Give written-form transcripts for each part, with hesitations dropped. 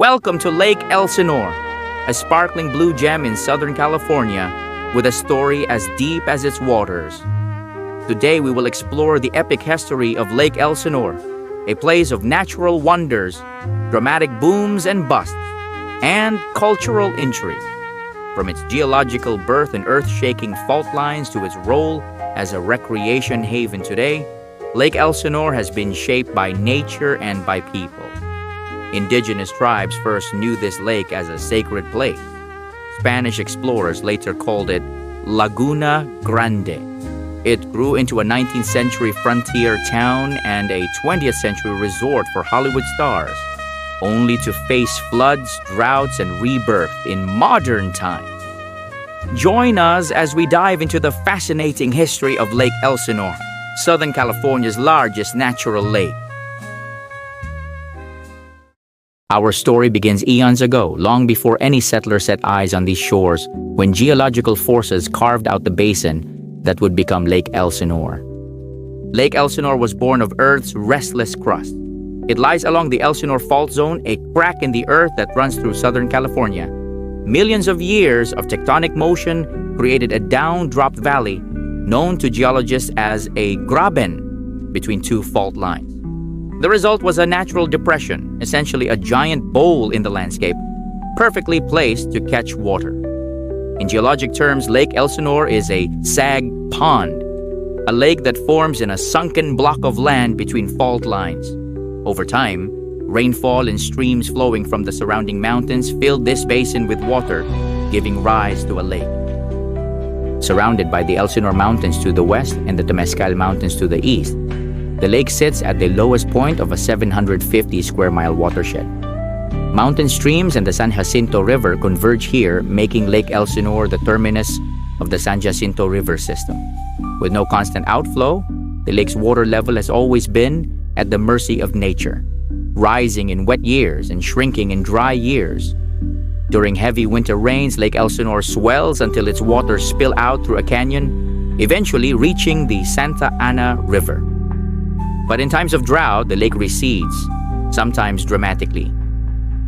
Welcome to Lake Elsinore, a sparkling blue gem in Southern California with a story as deep as its waters. Today we will explore the epic history of Lake Elsinore, a place of natural wonders, dramatic booms and busts, and cultural intrigue. From its geological birth and earth-shaking fault lines to its role as a recreation haven today, Lake Elsinore has been shaped by nature and by people. Indigenous tribes first knew this lake as a sacred place. Spanish explorers later called it Laguna Grande. It grew into a 19th century frontier town and a 20th century resort for Hollywood stars, only to face floods, droughts, and rebirth in modern times. Join us as we dive into the fascinating history of Lake Elsinore, Southern California's largest natural lake. Our story begins eons ago, long before any settler set eyes on these shores, when geological forces carved out the basin that would become Lake Elsinore. Lake Elsinore was born of Earth's restless crust. It lies along the Elsinore Fault Zone, a crack in the earth that runs through Southern California. Millions of years of tectonic motion created a down-dropped valley known to geologists as a graben between two fault lines. The result was a natural depression, essentially a giant bowl in the landscape, perfectly placed to catch water. In geologic terms, Lake Elsinore is a sag pond, a lake that forms in a sunken block of land between fault lines. Over time, rainfall and streams flowing from the surrounding mountains filled this basin with water, giving rise to a lake. Surrounded by the Elsinore Mountains to the west and the Temescal Mountains to the east, the lake sits at the lowest point of a 750 square mile watershed. Mountain streams and the San Jacinto River converge here, making Lake Elsinore the terminus of the San Jacinto River system. With no constant outflow, the lake's water level has always been at the mercy of nature, rising in wet years and shrinking in dry years. During heavy winter rains, Lake Elsinore swells until its waters spill out through a canyon, eventually reaching the Santa Ana River. But in times of drought, the lake recedes, sometimes dramatically.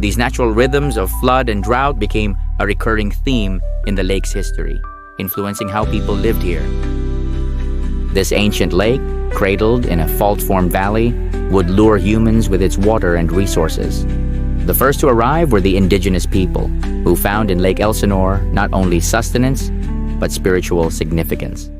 These natural rhythms of flood and drought became a recurring theme in the lake's history, influencing how people lived here. This ancient lake, cradled in a fault-formed valley, would lure humans with its water and resources. The first to arrive were the indigenous people, who found in Lake Elsinore not only sustenance, but spiritual significance.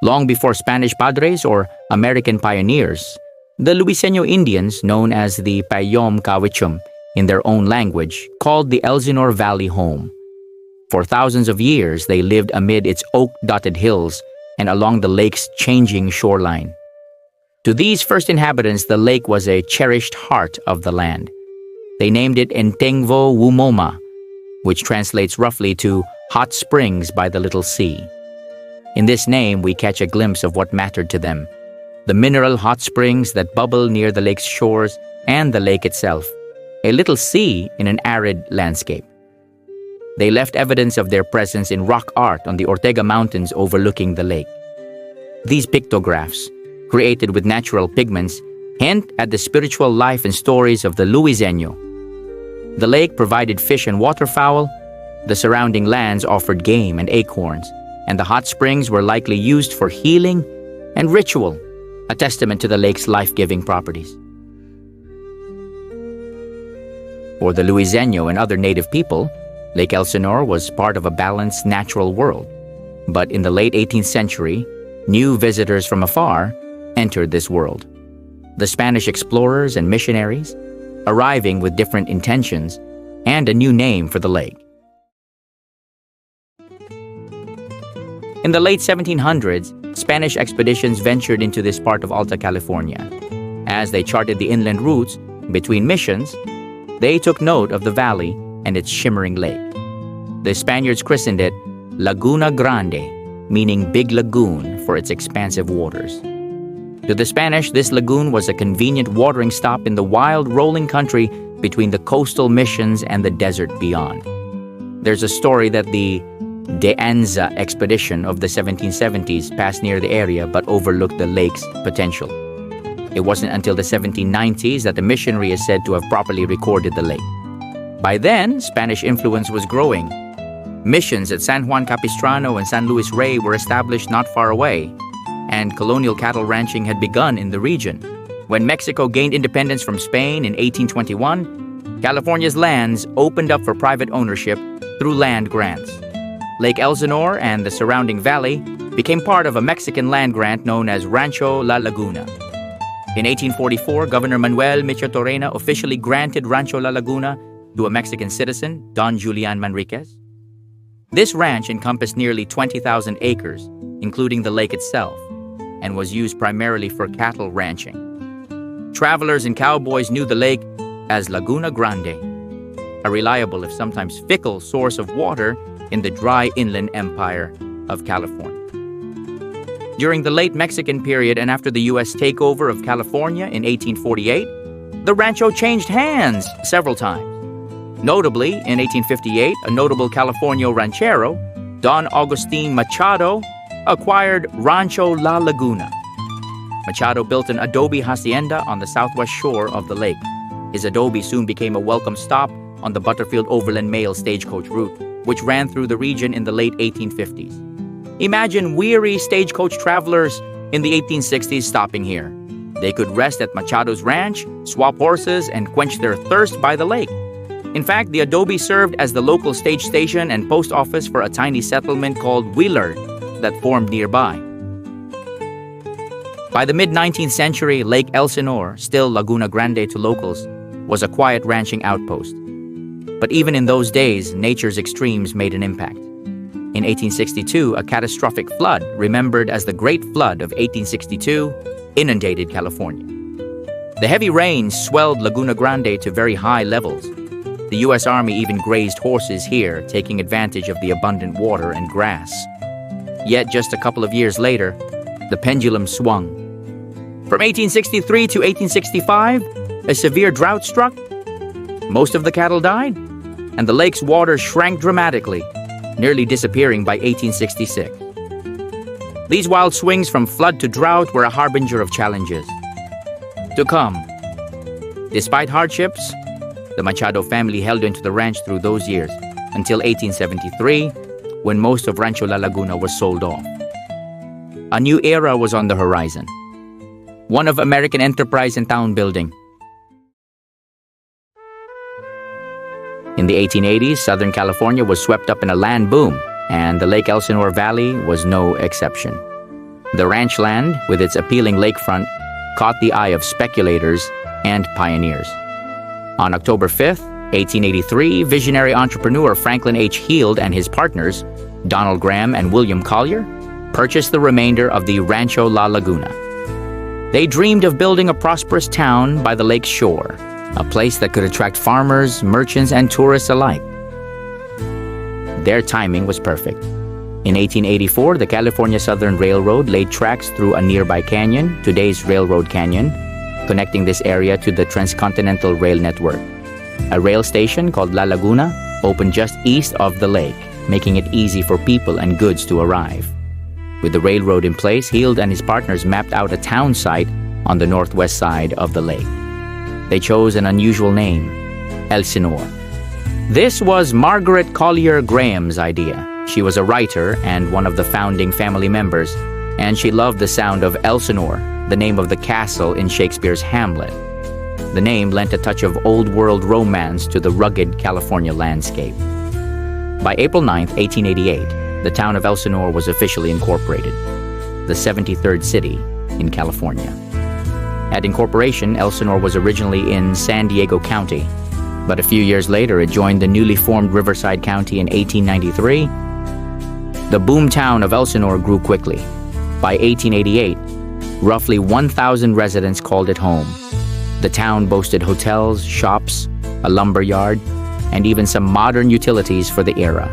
Long before Spanish padres or American pioneers, the Luiseño Indians, known as the Payom Kawichum in their own language, called the Elsinore Valley home. For thousands of years, they lived amid its oak-dotted hills and along the lake's changing shoreline. To these first inhabitants, the lake was a cherished heart of the land. They named it Entengvo Wumoma, which translates roughly to hot springs by the little sea. In this name, we catch a glimpse of what mattered to them: the mineral hot springs that bubble near the lake's shores and the lake itself, a little sea in an arid landscape. They left evidence of their presence in rock art on the Ortega Mountains overlooking the lake. These pictographs, created with natural pigments, hint at the spiritual life and stories of the Luiseño. The lake provided fish and waterfowl, the surrounding lands offered game and acorns, and the hot springs were likely used for healing and ritual, a testament to the lake's life-giving properties. For the Luiseño and other native people, Lake Elsinore was part of a balanced natural world. But in the late 18th century, new visitors from afar entered this world. The Spanish explorers and missionaries, arriving with different intentions and a new name for the lake. In the late 1700s, Spanish expeditions ventured into this part of Alta California. As they charted the inland routes between missions, they took note of the valley and its shimmering lake. The Spaniards christened it Laguna Grande, meaning Big Lagoon for its expansive waters. To the Spanish, this lagoon was a convenient watering stop in the wild, rolling country between the coastal missions and the desert beyond. There's a story that the De Anza expedition of the 1770s passed near the area but overlooked the lake's potential. It wasn't until the 1790s that a missionary is said to have properly recorded the lake. By then, Spanish influence was growing. Missions at San Juan Capistrano and San Luis Rey were established not far away, and colonial cattle ranching had begun in the region. When Mexico gained independence from Spain in 1821, California's lands opened up for private ownership through land grants. Lake Elsinore and the surrounding valley became part of a Mexican land grant known as Rancho La Laguna. In 1844, Governor Manuel Michotorena officially granted Rancho La Laguna to a Mexican citizen, Don Julian Manriquez. This ranch encompassed nearly 20,000 acres, including the lake itself, and was used primarily for cattle ranching. Travelers and cowboys knew the lake as Laguna Grande, a reliable if sometimes fickle source of water in the dry inland empire of California. During the late Mexican period and after the U.S. takeover of California in 1848, the rancho changed hands several times. Notably, in 1858, a notable California ranchero, Don Agustin Machado, acquired Rancho La Laguna. Machado built an adobe hacienda on the southwest shore of the lake. His adobe soon became a welcome stop on the Butterfield Overland Mail stagecoach route, which ran through the region in the late 1850s. Imagine weary stagecoach travelers in the 1860s stopping here. They could rest at Machado's ranch, swap horses, and quench their thirst by the lake. In fact, the adobe served as the local stage station and post office for a tiny settlement called Wheeler that formed nearby. By the mid-19th century, Lake Elsinore, still Laguna Grande to locals, was a quiet ranching outpost. But even in those days, nature's extremes made an impact. In 1862, a catastrophic flood, remembered as the Great Flood of 1862, inundated California. The heavy rains swelled Laguna Grande to very high levels. The U.S. Army even grazed horses here, taking advantage of the abundant water and grass. Yet just a couple of years later, the pendulum swung. From 1863 to 1865, a severe drought struck. Most of the cattle died, and the lake's water shrank dramatically, nearly disappearing by 1866. These wild swings from flood to drought were a harbinger of challenges to come. Despite hardships, the Machado family held into the ranch through those years until 1873, when most of Rancho La Laguna was sold off. A new era was on the horizon, one of American enterprise and town building. In the 1880s, Southern California was swept up in a land boom, and the Lake Elsinore Valley was no exception. The ranch land, with its appealing lakefront, caught the eye of speculators and pioneers. On October 5, 1883, visionary entrepreneur Franklin H. Heald and his partners, Donald Graham and William Collier, purchased the remainder of the Rancho La Laguna. They dreamed of building a prosperous town by the lake's shore, a place that could attract farmers, merchants, and tourists alike. Their timing was perfect. In 1884, the California Southern Railroad laid tracks through a nearby canyon, today's Railroad Canyon, connecting this area to the Transcontinental Rail Network. A rail station called La Laguna opened just east of the lake, making it easy for people and goods to arrive. With the railroad in place, Heald and his partners mapped out a town site on the northwest side of the lake. They chose an unusual name, Elsinore. This was Margaret Collier Graham's idea. She was a writer and one of the founding family members, and she loved the sound of Elsinore, the name of the castle in Shakespeare's Hamlet. The name lent a touch of old-world romance to the rugged California landscape. By April 9, 1888, the town of Elsinore was officially incorporated, the 73rd city in California. At incorporation, Elsinore was originally in San Diego County, but a few years later it joined the newly formed Riverside County in 1893. The boomtown of Elsinore grew quickly. By 1888, roughly 1,000 residents called it home. The town boasted hotels, shops, a lumber yard, and even some modern utilities for the era.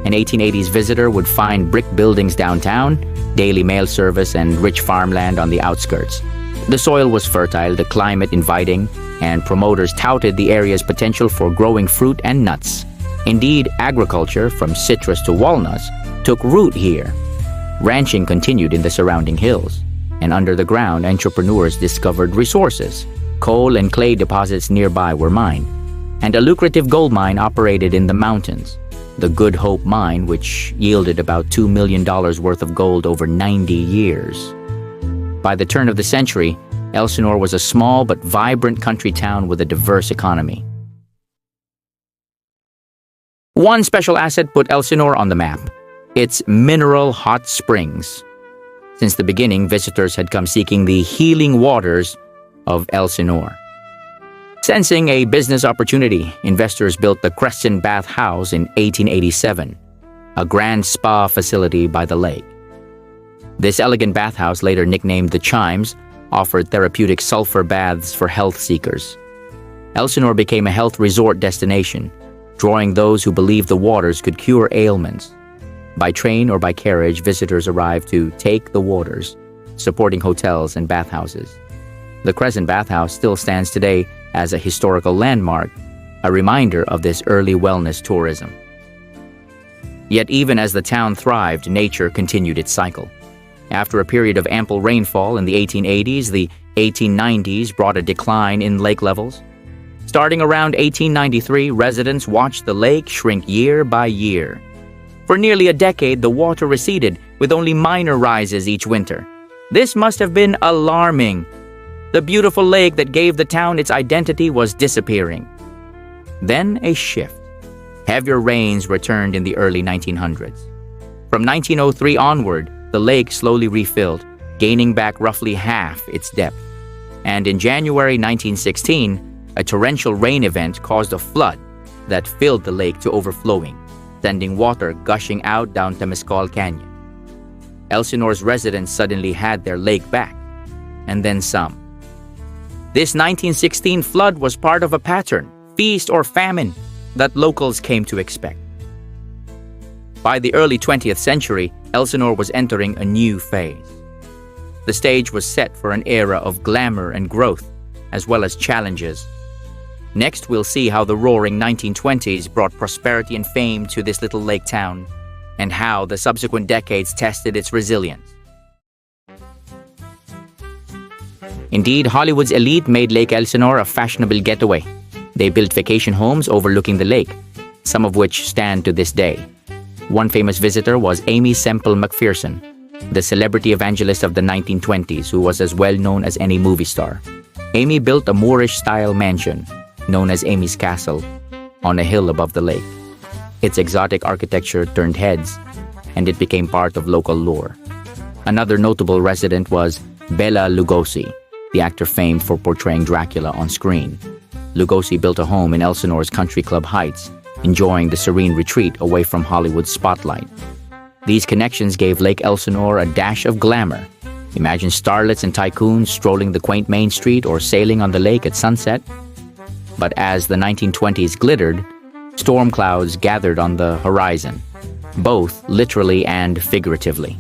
An 1880s visitor would find brick buildings downtown, daily mail service, and rich farmland on the outskirts. The soil was fertile, the climate inviting, and promoters touted the area's potential for growing fruit and nuts. Indeed, agriculture, from citrus to walnuts, took root here. Ranching continued in the surrounding hills. and under the ground, entrepreneurs discovered resources. Coal and clay deposits nearby were mined, and a lucrative gold mine operated in the mountains, the Good Hope mine, which yielded about $2 million worth of gold over 90 years. By the turn of the century, Elsinore was a small but vibrant country town with a diverse economy. One special asset put Elsinore on the map: its mineral hot springs. Since the beginning, visitors had come seeking the healing waters of Elsinore. Sensing a business opportunity, investors built the Crescent Bath House in 1887, a grand spa facility by the lake. This elegant bathhouse, later nicknamed the Chimes, offered therapeutic sulfur baths for health seekers. Elsinore became a health resort destination, drawing those who believed the waters could cure ailments. By train or by carriage, visitors arrived to take the waters, supporting hotels and bathhouses. The Crescent Bathhouse still stands today as a historical landmark, a reminder of this early wellness tourism. Yet even as the town thrived, nature continued its cycle. After a period of ample rainfall in the 1880s, the 1890s brought a decline in lake levels. Starting around 1893, residents watched the lake shrink year by year. For nearly a decade, the water receded, with only minor rises each winter. This must have been alarming. The beautiful lake that gave the town its identity was disappearing. Then a shift. Heavier rains returned in the early 1900s. From 1903 onward, the lake slowly refilled, gaining back roughly half its depth. And in January 1916, a torrential rain event caused a flood that filled the lake to overflowing, sending water gushing out down Temescal Canyon. Elsinore's residents suddenly had their lake back, and then some. This 1916 flood was part of a pattern, feast or famine, that locals came to expect. By the early 20th century, Elsinore was entering a new phase. The stage was set for an era of glamour and growth, as well as challenges. Next, we'll see how the roaring 1920s brought prosperity and fame to this little lake town, and how the subsequent decades tested its resilience. Indeed, Hollywood's elite made Lake Elsinore a fashionable getaway. They built vacation homes overlooking the lake, some of which stand to this day. One famous visitor was Aimee Semple McPherson, the celebrity evangelist of the 1920s, who was as well known as any movie star. Aimee built a Moorish-style mansion, known as Aimee's Castle, on a hill above the lake. Its exotic architecture turned heads, and it became part of local lore. Another notable resident was Bela Lugosi, the actor famed for portraying Dracula on screen. Lugosi built a home in Elsinore's Country Club Heights, enjoying the serene retreat away from Hollywood's spotlight. These connections gave Lake Elsinore a dash of glamour. Imagine starlets and tycoons strolling the quaint Main Street or sailing on the lake at sunset. But as the 1920s glittered, storm clouds gathered on the horizon, both literally and figuratively.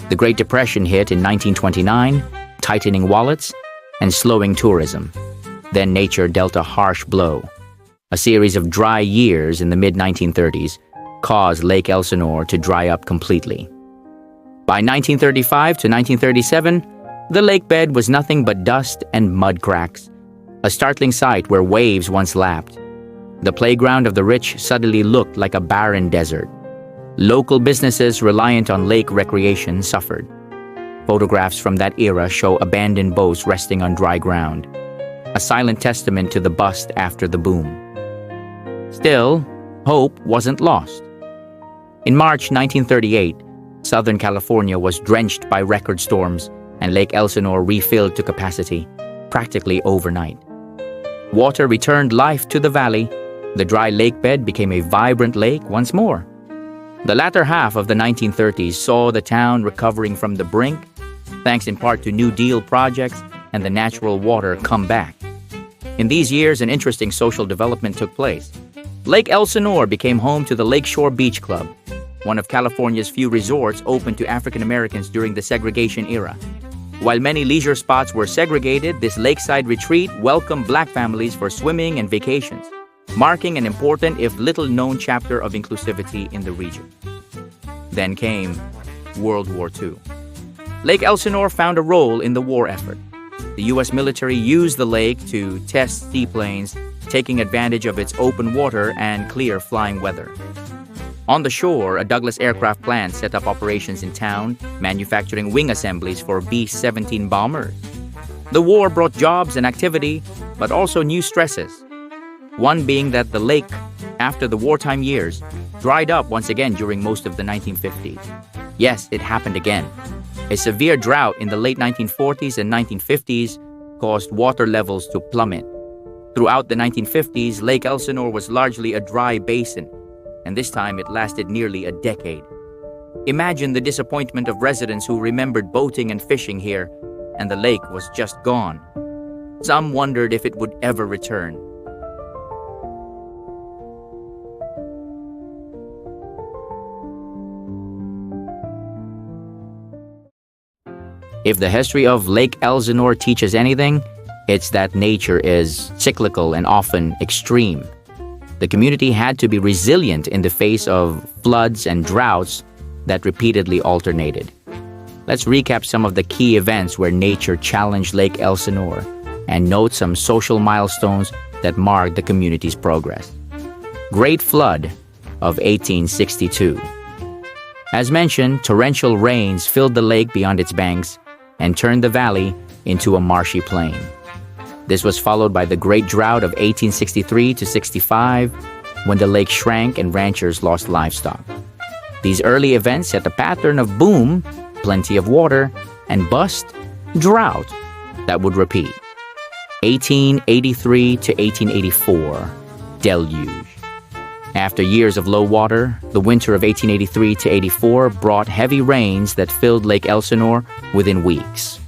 The Great Depression hit in 1929, tightening wallets and slowing tourism. Then nature dealt a harsh blow. A series of dry years in the mid-1930s caused Lake Elsinore to dry up completely. By 1935 to 1937, the lake bed was nothing but dust and mud cracks, a startling sight where waves once lapped. The playground of the rich suddenly looked like a barren desert. Local businesses reliant on lake recreation suffered. Photographs from that era show abandoned boats resting on dry ground, a silent testament to the bust after the boom. Still, hope wasn't lost. In March 1938, Southern California was drenched by record storms, and Lake Elsinore refilled to capacity, practically overnight. Water returned life to the valley. The dry lake bed became a vibrant lake once more. The latter half of the 1930s saw the town recovering from the brink, thanks in part to New Deal projects and the natural water come back. In these years, an interesting social development took place. Lake Elsinore became home to the Lakeshore Beach Club, one of California's few resorts open to African Americans during the segregation era. While many leisure spots were segregated, this lakeside retreat welcomed black families for swimming and vacations, marking an important, if little-known chapter of inclusivity in the region. Then came World War II. Lake Elsinore found a role in the war effort. The U.S. military used the lake to test seaplanes, taking advantage of its open water and clear flying weather. On the shore, a Douglas aircraft plant set up operations in town, manufacturing wing assemblies for B-17 bombers. The war brought jobs and activity, but also new stresses. One being that the lake, after the wartime years, dried up once again during most of the 1950s. Yes, it happened again. A severe drought in the late 1940s and 1950s caused water levels to plummet. Throughout the 1950s, Lake Elsinore was largely a dry basin, and this time it lasted nearly a decade. Imagine the disappointment of residents who remembered boating and fishing here, and the lake was just gone. Some wondered if it would ever return. If the history of Lake Elsinore teaches anything, it's that nature is cyclical and often extreme. The community had to be resilient in the face of floods and droughts that repeatedly alternated. Let's recap some of the key events where nature challenged Lake Elsinore and note some social milestones that marked the community's progress. Great Flood of 1862. As mentioned, torrential rains filled the lake beyond its banks and turned the valley into a marshy plain. This was followed by the Great Drought of 1863 to 65, when the lake shrank and ranchers lost livestock. These early events set a pattern of boom, plenty of water, and bust, drought, that would repeat. 1883 to 1884, deluge. After years of low water, the winter of 1883 to 84 brought heavy rains that filled Lake Elsinore within weeks.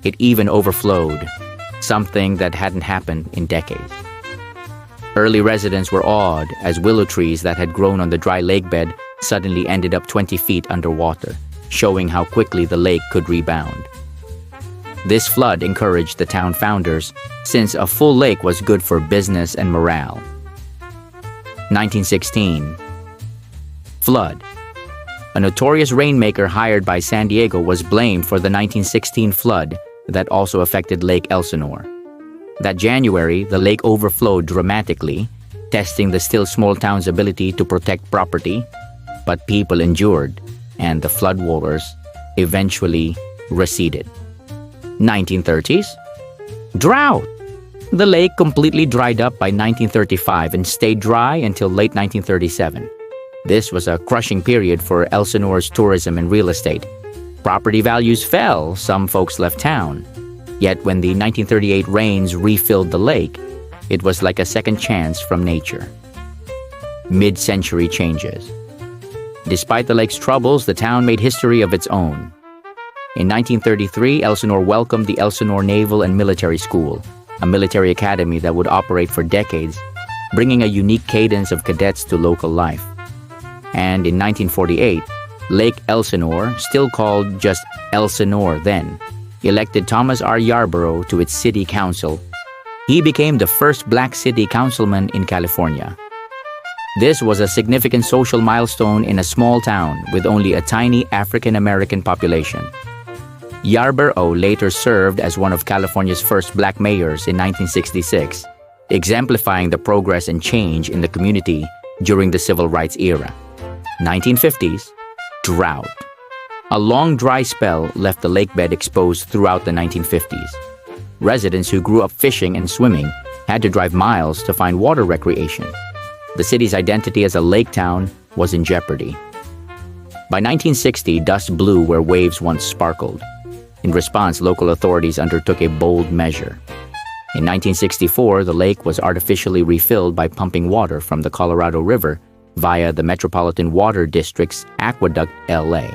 It even overflowed, something that hadn't happened in decades. Early residents were awed as willow trees that had grown on the dry lake bed suddenly ended up 20 feet underwater, showing how quickly the lake could rebound. This flood encouraged the town founders, since a full lake was good for business and morale. 1916. Flood. A notorious rainmaker hired by San Diego was blamed for the 1916 flood that also affected Lake Elsinore. That January, the lake overflowed dramatically, testing the still small town's ability to protect property, but people endured, and the floodwaters eventually receded. 1930s. Drought. The lake completely dried up by 1935 and stayed dry until late 1937. This was a crushing period for Elsinore's tourism and real estate. Property values fell, some folks left town. Yet when the 1938 rains refilled the lake, it was like a second chance from nature. Mid-century changes. Despite the lake's troubles, the town made history of its own. In 1933, Elsinore welcomed the Elsinore Naval and Military School, a military academy that would operate for decades, bringing a unique cadence of cadets to local life. And in 1948, Lake Elsinore, still called just Elsinore then, elected Thomas R. Yarborough to its city council. He became the first black city councilman in California. This was a significant social milestone in a small town with only a tiny African-American population. Yarborough later served as one of California's first black mayors in 1966, exemplifying the progress and change in the community during the civil rights era. 1950s. Drought. A long dry spell left the lake bed exposed throughout the 1950s. Residents who grew up fishing and swimming had to drive miles to find water recreation. The city's identity as a lake town was in jeopardy. By 1960, dust blew where waves once sparkled. In response, local authorities undertook a bold measure. In 1964, the lake was artificially refilled by pumping water from the Colorado River via the Metropolitan Water District's Aqueduct LA.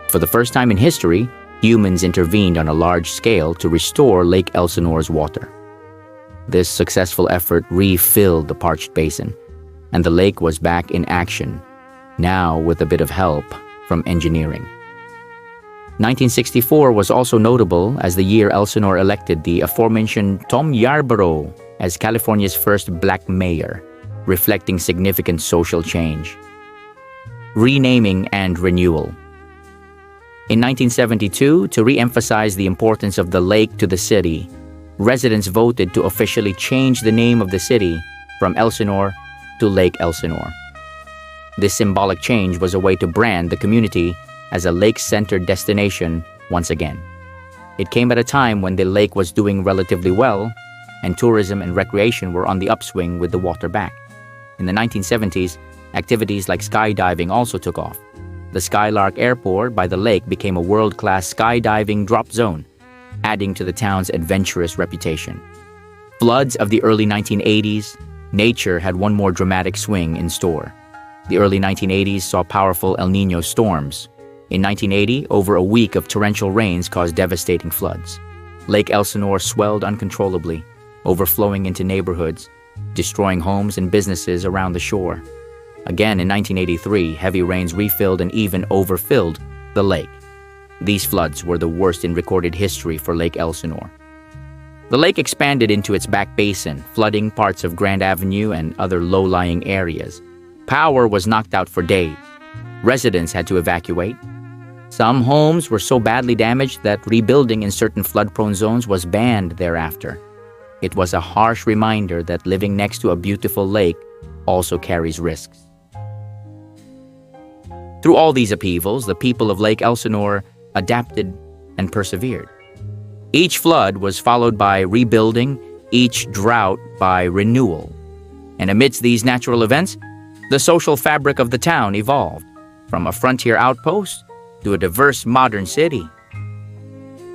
For the first time in history, humans intervened on a large scale to restore Lake Elsinore's water. This successful effort refilled the parched basin, and the lake was back in action, now with a bit of help from engineering. 1964 was also notable as the year Elsinore elected the aforementioned Tom Yarborough as California's first black mayor, reflecting significant social change. Renaming and renewal. In 1972, to re-emphasize the importance of the lake to the city, residents voted to officially change the name of the city from Elsinore to Lake Elsinore. This symbolic change was a way to brand the community as a lake-centered destination once again. It came at a time when the lake was doing relatively well, and tourism and recreation were on the upswing with the water back. In the 1970s, activities like skydiving also took off. The Skylark Airport by the lake became a world-class skydiving drop zone, adding to the town's adventurous reputation. Floods of the early 1980s, nature had one more dramatic swing in store. The early 1980s saw powerful El Niño storms. In 1980, over a week of torrential rains caused devastating floods. Lake Elsinore swelled uncontrollably, overflowing into neighborhoods, destroying homes and businesses around the shore. Again, in 1983, heavy rains refilled and even overfilled the lake. These floods were the worst in recorded history for Lake Elsinore. The lake expanded into its back basin, flooding parts of Grand Avenue and other low-lying areas. Power was knocked out for days. Residents had to evacuate. Some homes were so badly damaged that rebuilding in certain flood-prone zones was banned thereafter. It was a harsh reminder that living next to a beautiful lake also carries risks. Through all these upheavals, the people of Lake Elsinore adapted and persevered. Each flood was followed by rebuilding, each drought by renewal. And amidst these natural events, the social fabric of the town evolved, from a frontier outpost to a diverse modern city.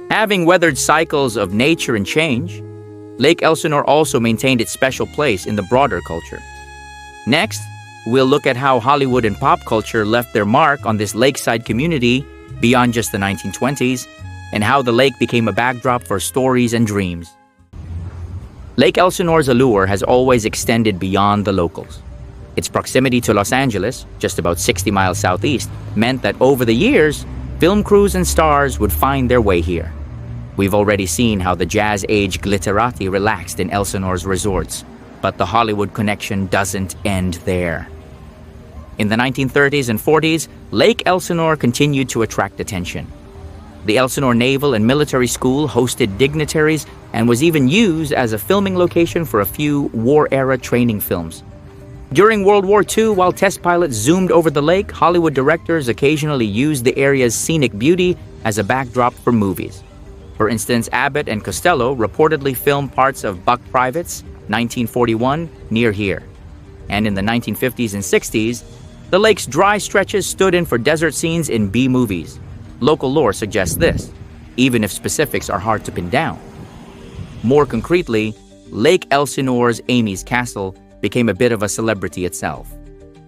Having weathered cycles of nature and change, Lake Elsinore also maintained its special place in the broader culture. Next, we'll look at how Hollywood and pop culture left their mark on this lakeside community beyond just the 1920s, and how the lake became a backdrop for stories and dreams. Lake Elsinore's allure has always extended beyond the locals. Its proximity to Los Angeles, just about 60 miles southeast, meant that over the years, film crews and stars would find their way here. We've already seen how the jazz age glitterati relaxed in Elsinore's resorts, but the Hollywood connection doesn't end there. In the 1930s and 40s, Lake Elsinore continued to attract attention. The Elsinore Naval and Military School hosted dignitaries and was even used as a filming location for a few war-era training films. During World War II, while test pilots zoomed over the lake, Hollywood directors occasionally used the area's scenic beauty as a backdrop for movies. For instance, Abbott and Costello reportedly filmed parts of Buck Privates, 1941, near here. And in the 1950s and 60s, the lake's dry stretches stood in for desert scenes in B-movies. Local lore suggests this, even if specifics are hard to pin down. More concretely, Lake Elsinore's Aimee's castle became a bit of a celebrity itself.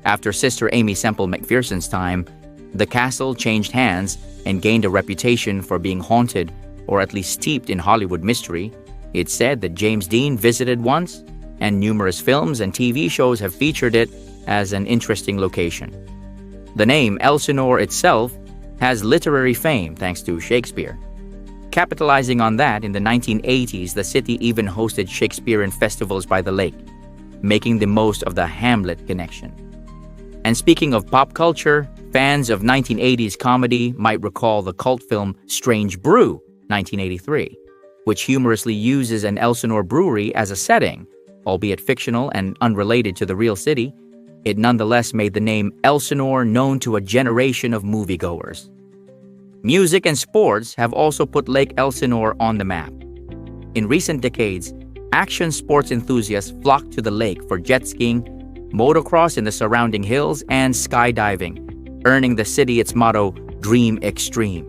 After sister Aimee Semple McPherson's time, the castle changed hands and gained a reputation for being haunted, or at least steeped in Hollywood mystery. It's said that James Dean visited once, and numerous films and TV shows have featured it as an interesting location. The name Elsinore itself has literary fame thanks to Shakespeare. Capitalizing on that, in the 1980s, the city even hosted Shakespearean festivals by the lake, making the most of the Hamlet connection. And speaking of pop culture, fans of 1980s comedy might recall the cult film Strange Brew, 1983, which humorously uses an Elsinore brewery as a setting. Albeit fictional and unrelated to the real city, it nonetheless made the name Elsinore known to a generation of moviegoers. Music and sports have also put Lake Elsinore on the map. In recent decades, action sports enthusiasts flocked to the lake for jet skiing, motocross in the surrounding hills, and skydiving, earning the city its motto, Dream Extreme.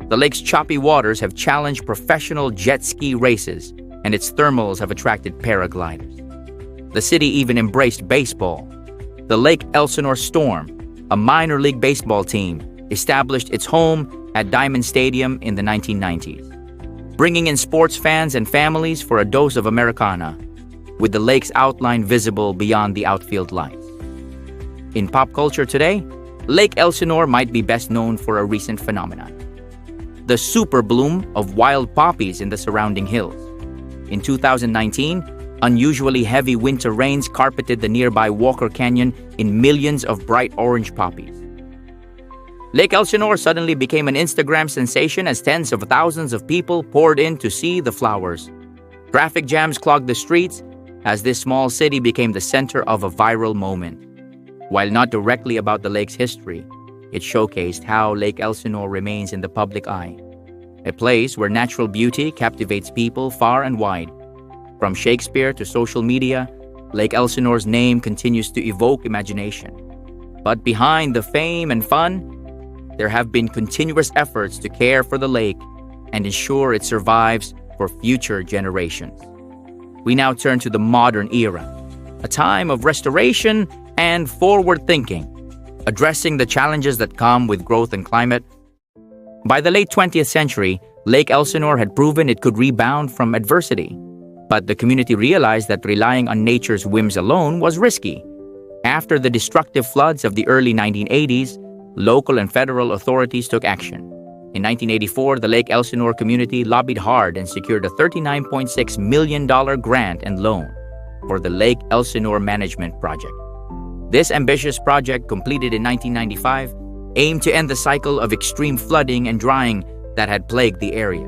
The lake's choppy waters have challenged professional jet ski races, and its thermals have attracted paragliders. The city even embraced baseball. The Lake Elsinore Storm, a minor league baseball team, established its home at Diamond Stadium in the 1990s, bringing in sports fans and families for a dose of Americana, with the lake's outline visible beyond the outfield lights. In pop culture today, Lake Elsinore might be best known for a recent phenomenon: the super bloom of wild poppies in the surrounding hills. In 2019, unusually heavy winter rains carpeted the nearby Walker Canyon in millions of bright orange poppies. Lake Elsinore suddenly became an Instagram sensation as tens of thousands of people poured in to see the flowers. Traffic jams clogged the streets as this small city became the center of a viral moment. While not directly about the lake's history, it showcased how Lake Elsinore remains in the public eye, a place where natural beauty captivates people far and wide. From Shakespeare to social media, Lake Elsinore's name continues to evoke imagination. But behind the fame and fun, there have been continuous efforts to care for the lake and ensure it survives for future generations. We now turn to the modern era, a time of restoration and forward thinking, addressing the challenges that come with growth and climate. By the late 20th century, Lake Elsinore had proven it could rebound from adversity. But the community realized that relying on nature's whims alone was risky. After the destructive floods of the early 1980s, local and federal authorities took action. In 1984, the Lake Elsinore community lobbied hard and secured a $39.6 million grant and loan for the Lake Elsinore Management Project. This ambitious project, completed in 1995, aimed to end the cycle of extreme flooding and drying that had plagued the area.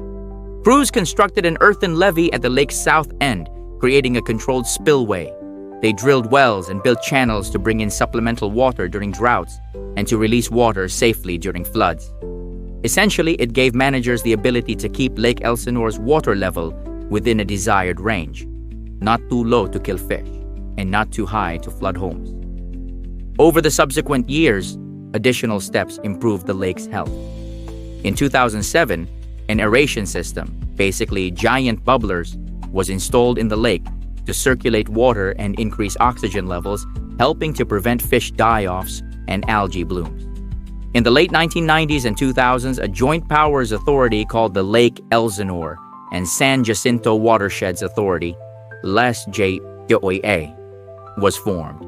Crews constructed an earthen levee at the lake's south end, creating a controlled spillway. They drilled wells and built channels to bring in supplemental water during droughts and to release water safely during floods. Essentially, it gave managers the ability to keep Lake Elsinore's water level within a desired range, not too low to kill fish and not too high to flood homes. Over the subsequent years, additional steps improved the lake's health. In 2007, an aeration system, basically giant bubblers, was installed in the lake to circulate water and increase oxygen levels, helping to prevent fish die-offs and algae blooms. In the late 1990s and 2000s, a joint powers authority called the Lake Elsinore and San Jacinto Watersheds Authority, LESJOA, was formed.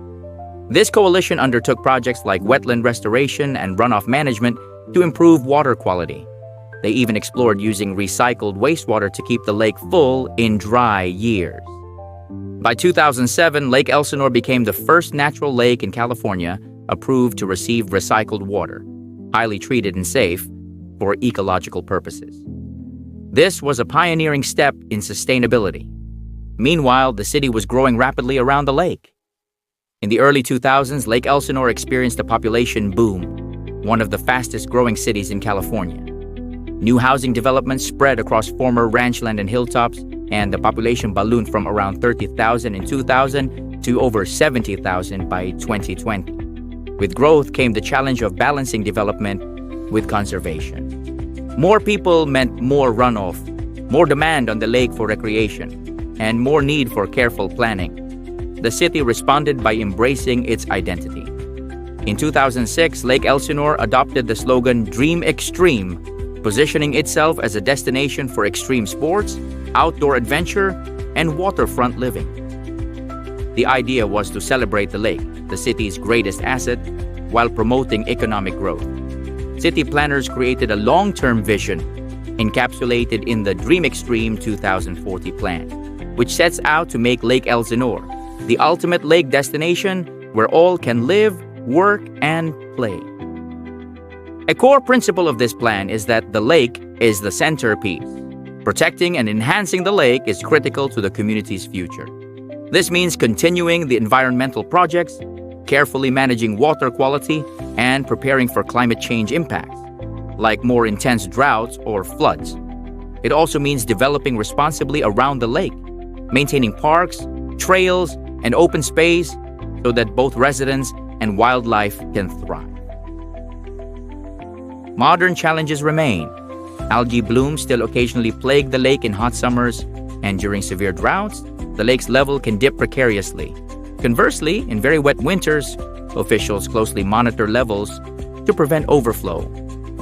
This coalition undertook projects like wetland restoration and runoff management to improve water quality. They even explored using recycled wastewater to keep the lake full in dry years. By 2007, Lake Elsinore became the first natural lake in California approved to receive recycled water, highly treated and safe for ecological purposes. This was a pioneering step in sustainability. Meanwhile, the city was growing rapidly around the lake. In the early 2000s, Lake Elsinore experienced a population boom, one of the fastest growing cities in California. New housing developments spread across former ranchland and hilltops, and the population ballooned from around 30,000 in 2000 to over 70,000 by 2020. With growth came the challenge of balancing development with conservation. More people meant more runoff, more demand on the lake for recreation, and more need for careful planning. The city responded by embracing its identity. In 2006, Lake Elsinore adopted the slogan "Dream Extreme," positioning itself as a destination for extreme sports, outdoor adventure, and waterfront living. The idea was to celebrate the lake, the city's greatest asset, while promoting economic growth. City planners created a long-term vision encapsulated in the Dream Extreme 2040 plan, which sets out to make Lake Elsinore the ultimate lake destination where all can live, work, and play. A core principle of this plan is that the lake is the centerpiece. Protecting and enhancing the lake is critical to the community's future. This means continuing the environmental projects, carefully managing water quality, and preparing for climate change impacts, like more intense droughts or floods. It also means developing responsibly around the lake, maintaining parks, trails, and open space so that both residents and wildlife can thrive. Modern challenges remain. Algae blooms still occasionally plague the lake in hot summers, and during severe droughts, the lake's level can dip precariously. Conversely, in very wet winters, officials closely monitor levels to prevent overflow.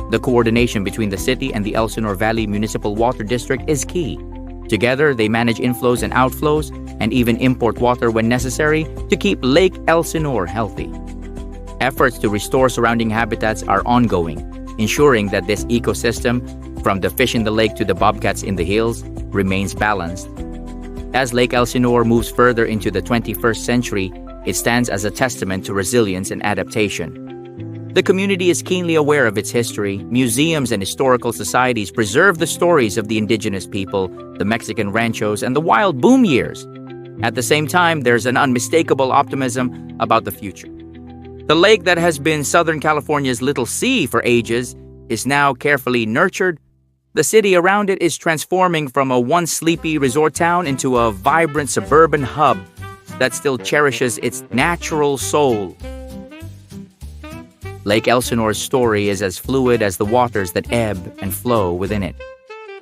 The coordination between the city and the Elsinore Valley Municipal Water District is key. Together, they manage inflows and outflows and even import water when necessary to keep Lake Elsinore healthy. Efforts to restore surrounding habitats are ongoing, ensuring that this ecosystem, from the fish in the lake to the bobcats in the hills, remains balanced. As Lake Elsinore moves further into the 21st century, it stands as a testament to resilience and adaptation. The community is keenly aware of its history. Museums and historical societies preserve the stories of the indigenous people, the Mexican ranchos, and the wild boom years. At the same time, there's an unmistakable optimism about the future. The lake that has been Southern California's Little Sea for ages is now carefully nurtured. The city around it is transforming from a once sleepy resort town into a vibrant suburban hub that still cherishes its natural soul. Lake Elsinore's story is as fluid as the waters that ebb and flow within it.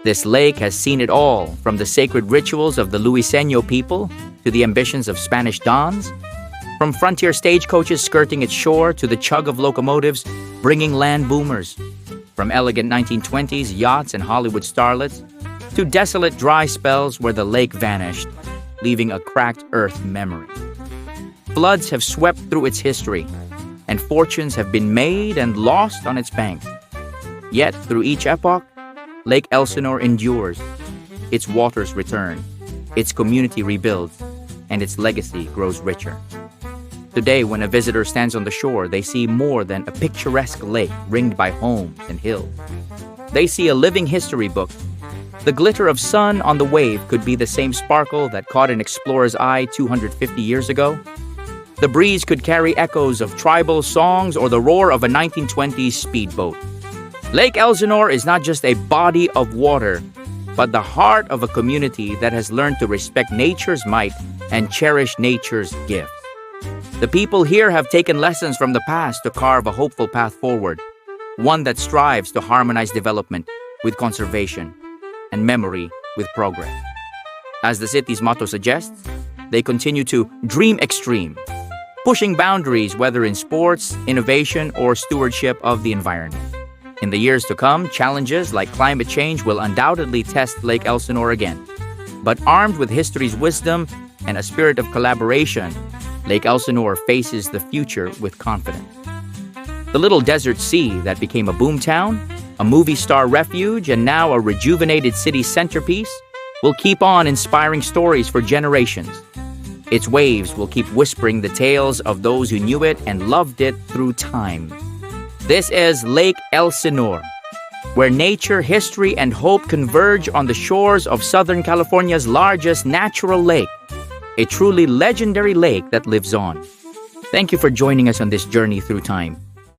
This lake has seen it all, from the sacred rituals of the Luiseño people to the ambitions of Spanish dons, from frontier stagecoaches skirting its shore to the chug of locomotives bringing land boomers, from elegant 1920s yachts and Hollywood starlets to desolate dry spells where the lake vanished, leaving a cracked earth memory. Floods have swept through its history, and fortunes have been made and lost on its banks. Yet, through each epoch, Lake Elsinore endures. Its waters return, its community rebuilds, and its legacy grows richer. Today, when a visitor stands on the shore, they see more than a picturesque lake ringed by homes and hills. They see a living history book. The glitter of sun on the wave could be the same sparkle that caught an explorer's eye 250 years ago. The breeze could carry echoes of tribal songs or the roar of a 1920s speedboat. Lake Elsinore is not just a body of water, but the heart of a community that has learned to respect nature's might and cherish nature's gifts. The people here have taken lessons from the past to carve a hopeful path forward, one that strives to harmonize development with conservation and memory with progress. As the city's motto suggests, they continue to dream extreme, pushing boundaries whether in sports, innovation, or stewardship of the environment. In the years to come, challenges like climate change will undoubtedly test Lake Elsinore again. But armed with history's wisdom and a spirit of collaboration, Lake Elsinore faces the future with confidence. The little desert sea that became a boomtown, a movie star refuge, and now a rejuvenated city centerpiece will keep on inspiring stories for generations. Its waves will keep whispering the tales of those who knew it and loved it through time. This is Lake Elsinore, where nature, history, and hope converge on the shores of Southern California's largest natural lake, a truly legendary lake that lives on. Thank you for joining us on this journey through time.